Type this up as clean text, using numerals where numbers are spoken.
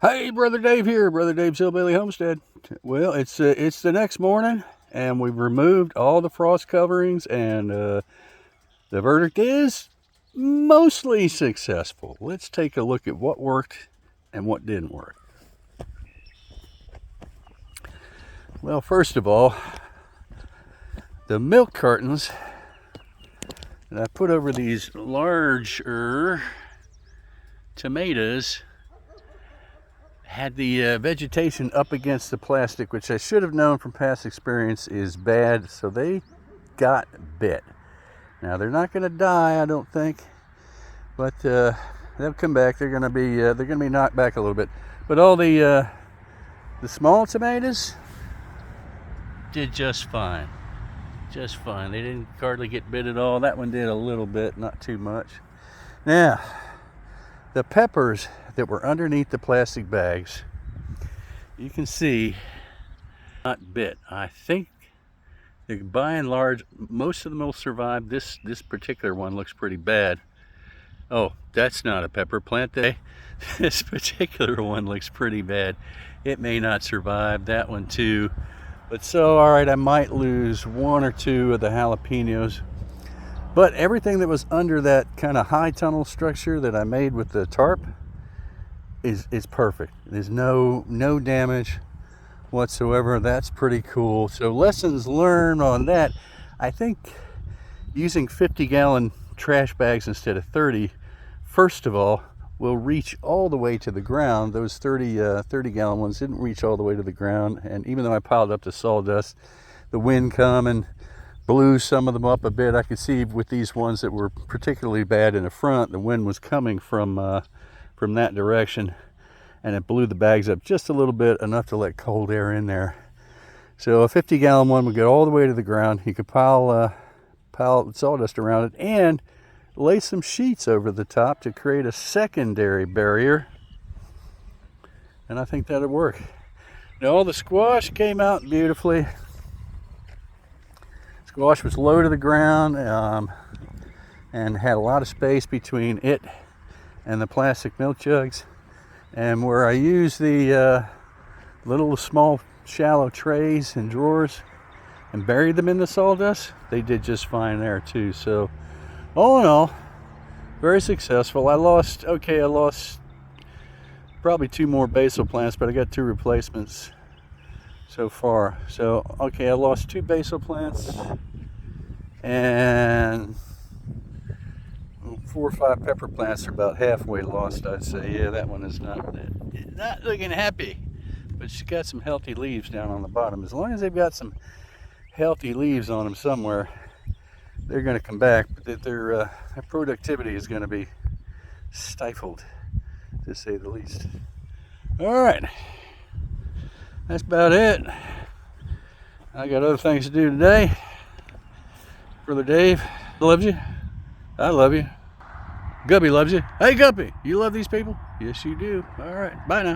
Hey, Brother Dave here, Brother Dave's Hillbilly Homestead. Well, it's the next morning, and we've removed all the frost coverings, and the verdict is mostly successful. Let's take a look at what worked and what didn't work. Well, first of all, the milk cartons that I put over these larger tomatoes had the vegetation up against the plastic, which I should have known from past experience is bad, so they got bit. Now they're not going to die, I don't think, but they'll come back. They're going to be knocked back a little bit. But all the small tomatoes did just fine, just fine. They didn't hardly get bit at all. That one did a little bit, not too much. Now, the peppers that were underneath the plastic bags, you can see, not bit. I think by and large, most of them will survive. This particular one looks pretty bad. Oh, that's not a pepper plant. This particular one looks pretty bad. It may not survive. That one too. But so, all right, I might lose one or two of the jalapenos. But everything that was under that kind of high tunnel structure that I made with the tarp is perfect. There's no damage whatsoever. That's pretty cool. So lessons learned on that. I think using 50-gallon trash bags instead of 30, first of all, will reach all the way to the ground. Those 30-gallon ones didn't reach all the way to the ground, and even though I piled up the sawdust, the wind come and blew some of them up a bit. I could see with these ones that were particularly bad in the front, the wind was coming from that direction, and it blew the bags up just a little bit, enough to let cold air in there. So a 50-gallon one would get all the way to the ground. You could pile sawdust around it and lay some sheets over the top to create a secondary barrier, and I think that'll work. Now all the squash came out beautifully. Squash was low to the ground and had a lot of space between it and the plastic milk jugs. And where I used the little small shallow trays and drawers and buried them in the sawdust, they did just fine there too. So all in all, very successful. I lost probably 2 more basil plants, but I got 2 replacements so far. So okay, I lost 2 basil plants and 4 or 5 pepper plants are about halfway lost, I'd say. Yeah, that one is not looking happy, but she's got some healthy leaves down on the bottom. As long as they've got some healthy leaves on them somewhere, they're going to come back, but their productivity is going to be stifled, to say the least. All right, that's about it. I got other things to do today. Brother Dave loves you. I love you. Guppy loves you. Hey, Guppy, you love these people? Yes, you do. All right, bye now.